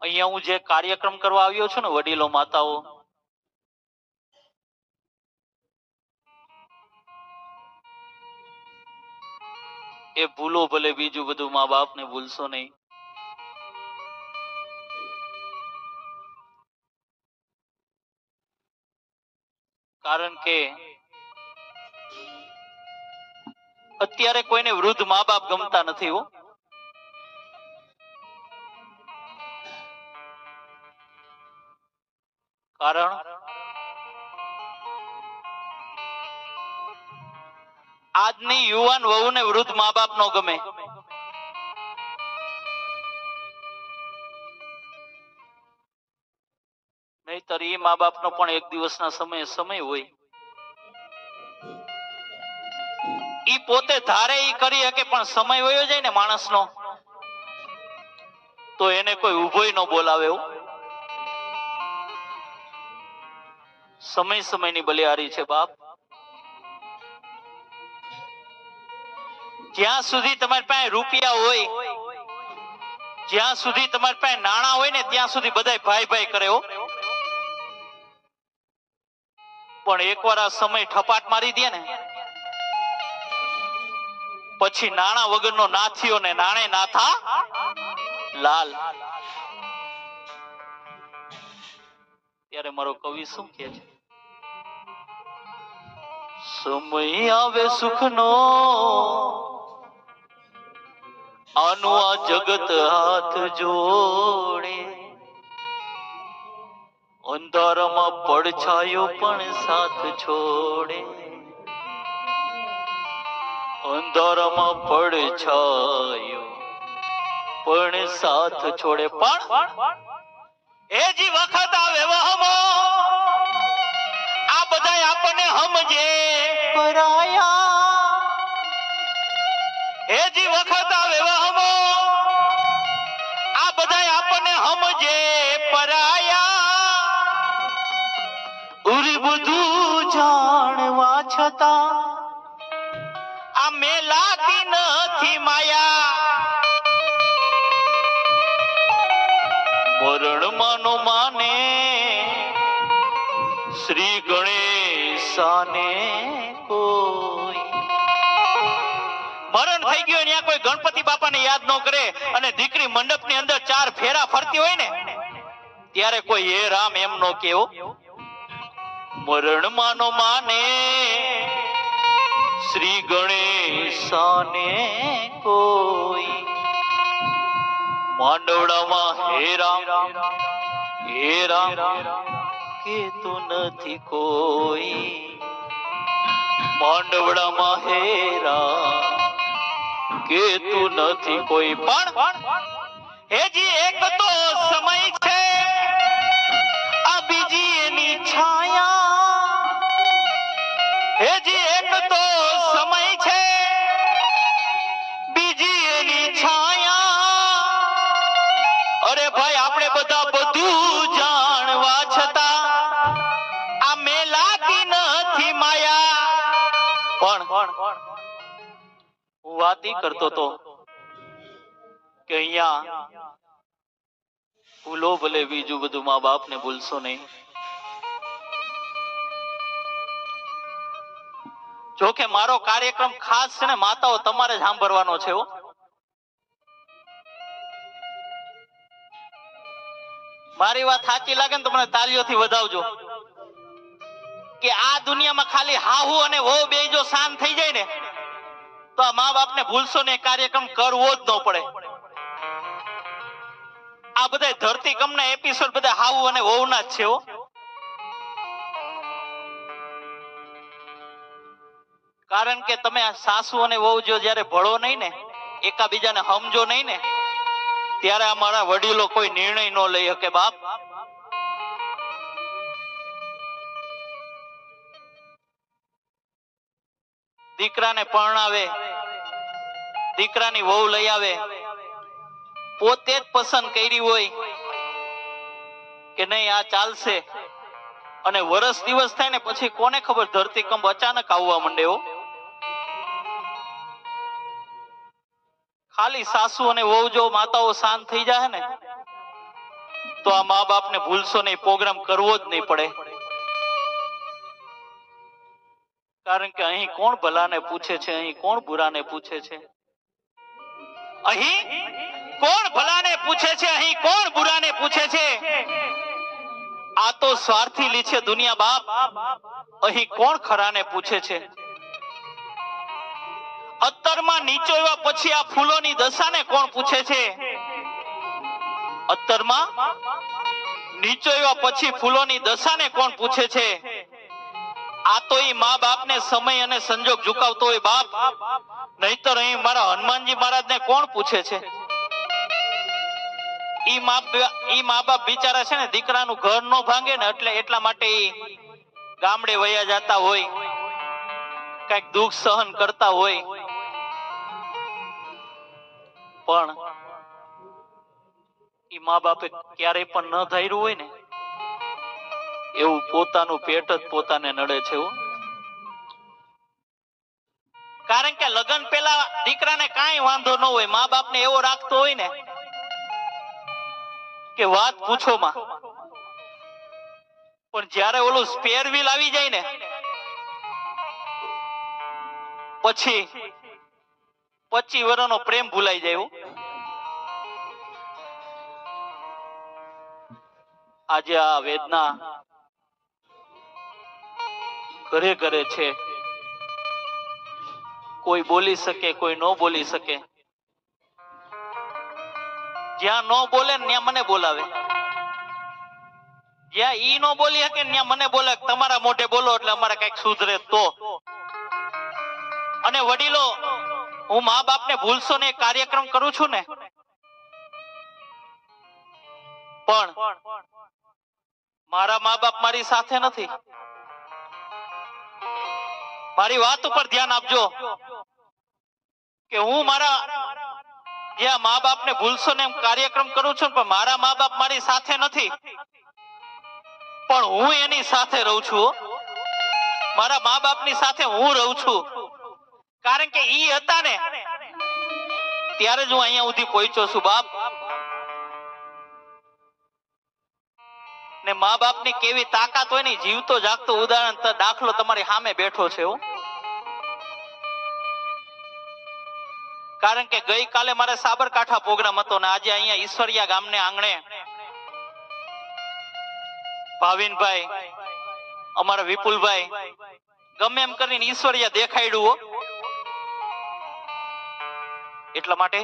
અહીંયા હું જે કાર્યક્રમ કરવા આવ્યો છું ને, વડીલો માતાઓ, એ ભૂલો ભલે, બીજું બધું મા બાપ ને ભૂલશો નહીં. કારણ કે અત્યારે કોઈને વૃદ્ધ મા બાપ ગમતા નથી હો. કારણ આજની યુવાન વહુને વૃદ્ધ મા બાપ નો ગમે. નહીતર એ મા બાપ નો પણ એક દિવસના સમય હોય. ઈ પોતે ધારે ઈ કરી શકે, પણ સમય વયો જાય ને માણસનો, તો એને કોઈ ઉભોય ન બોલાવે. સમયની બલિહારી છે બાપ. જ્યાં સુધી તમારી પાસે રૂપિયા હોય, જ્યાં સુધી તમારી પાસે નાણાં હોય ને, ત્યાં સુધી બધા ભાઈ ભાઈ કરે હો. પણ એકવાર આ સમય ઠપાટ મારી દે ને, પછી નાણાં વગરનો નાથીઓ ને નાણે નાથા લાલ. ત્યારે મારો કવિ શું કહે છે? સમય આવે સુખનો, આનું આ જગત હાથ જોડે. અંધારામાં પડછાયો પણ સાથ છોડે. અંધારામાં પડછાયો પણ સાથ છોડે. પણ એ જી વખત આવે વહમો, આ બધા આપણને સમજે પરાયા. એ જી વખત આવે વહમો, આ બધા આપણને સમજે પરાયા. ઉરી બધું જાણવા છતાં આ મેલાતી નથી માયા. મરણ માનો માને શ્રી ગણેશાને કોઈ. મરણ થઈ ગયું ત્યાં કોઈ ગણપતિ બાપાને યાદ ન કરે, અને દીકરી મંડપની અંદર 4 ફેરા ફરતી હોય ને, ત્યારે કોઈ હે રામ એમ નો કેવો. મરણ માનો માને શ્રી ગણેશાને કોઈ. માંડવડામાં હે રામ કેતું નથી કોઈ. માંડવડામાં હે રામ કેતું નથી કોઈ. પણ હેજી એક તો સમય છે, આ બીજી એની છાયા. હેજી એક તો સમય છે, બીજી એની છાયા. અરે ભાઈ, આપણે બધા બધું જાણવા છતાં આ મેલાતી નથી માયા. પણ હું વાત ઈ કરતો તો કે અહીંયા ભૂલો ભલે, બીજું બધું મા બાપ ને ભૂલશો નહીં. જો કે મારો કાર્યક્રમ ખાસ છે ને માતાઓ તમારે જ સાંભળવાનો છે. મારી વાત સાચી લાગે ને તો મને તાલીઓથી વધાવજો. કે આ દુનિયામાં ખાલી હાહુ અને વહુ બે જો શાંત થઈ જાય ને, તો આ મા બાપ ને ભૂલશો ને કાર્યક્રમ કરવો જ ન પડે. આ બધા ધરતીકંપના એપિસોડ બધા હાહુ અને વહુ ના જ છે. કારણ કે તમે સાસુ અને વહુ જો જયારે ભળો નહીં ને, એકાબીજાને સમજો નહીં ને, ત્યારે અમારા વડીલો કોઈ નિર્ણય ન લઈ શકે બાપ. દીકરાને પરણાવે, દીકરાની વહુ લઈ આવે, પોતે જ પસંદ કરી હોય કે નહીં આ ચાલશે, અને વર્ષ દિવસ થાય ને પછી કોને ખબર ધરતીકંપ અચાનક આવવા માંડે. ખાલી સાસુ અને વહુ જો માતાઓ શાંત થઈ જાય ને, તો આ મા બાપને ભૂલશો નહીં, પ્રોગ્રામ કરવો જ નહીં પડે. કારણ કે અહીં કોણ ભલાને પૂછે છે, અહીં કોણ બુરાને પૂછે છે? અહીં કોણ ભલાને પૂછે છે, અહીં કોણ બુરાને પૂછે છે? આ તો સ્વાર્થી લી છે દુનિયા બાપ, અહીં કોણ ખરાને પૂછે છે? અત્તરમાં નીચોવ્યા પછી આ ફૂલોની દશાને કોણ પૂછે છે? અત્તરમાં નીચોવ્યા પછી ફૂલોની દશાને કોણ પૂછે છે? આ તો ઈ મા બાપને સમય અને સંજોગ ઝુકાવતો હોય બાપ, નહીતર અહીં મારા હનુમાનજી મહારાજને કોણ પૂછે છે? ઈ મા બાપ બિચારા છે ને, દીકરાનું ઘર નો ભાંગે ને એટલે એટલા માટે ઈ ગામડે વયા જતા હોય, કઈક દુઃખ સહન કરતા હોય, પણ ઈ મા બાપે ક્યારેય પણ ન ધાર્યું હોય ને એવું પોતાનું પેટ જ પોતાને નડે છે. કારણ કે લગ્ન પહેલા દીકરાને કાંઈ વાંધો ન હોય, મા બાપને એવો રાખતો હોય ને કે વાત પૂછો માં, પણ જ્યારે ઓલું સ્પેર વ્હીલ આવી જાય ને પછી 25 વર્ષનો પ્રેમ ભૂલાઈ જાય. આજે આ વેદના ઘરે ઘરે છે. કોઈ બોલી શકે, કોઈ ન બોલી શકે. જ્યાં ન બોલે ને ત્યાં મને બોલાવે, જ્યાં ઈ ન બોલી શકે ત્યાં મને બોલે, તમારા મોઢે બોલો એટલે અમારે કઈક સુધરે તો. અને વડીલો, હું મા બાપને ભૂલશો ને કાર્યક્રમ કરું છું ને, પણ મારા મા બાપ મારી સાથે નથી. મારી વાત ઉપર ધ્યાન આપજો કે હું મારા જ્યાં મા બાપને ભૂલશો ને એમ કાર્યક્રમ કરું છું, પણ મારા મા બાપ મારી સાથે નથી, પણ હું એની સાથે રહું છું. મારા મા બાપની સાથે હું રહું છું, કારણ કે ઈ હતા ને ત્યારે જ હું અહીંયા સુધી પહોંચ્યો છું બાપ. ને મા બાપની કેવી તાકાત હોય ને, જીવતો જાગતો ઉદાહરણ દાખલો તમારી સામે બેઠો છે. કારણ કે ગઈકાલે મારે સાબરકાંઠા પ્રોગ્રામ હતો ને આજે અહીંયા ઈશ્વરિયા ગામને આંગણે ભાવિનભાઈ, અમારા વિપુલભાઈ ગમે એમ કરીને ઈશ્વરિયા દેખાડ્યું. એટલા માટે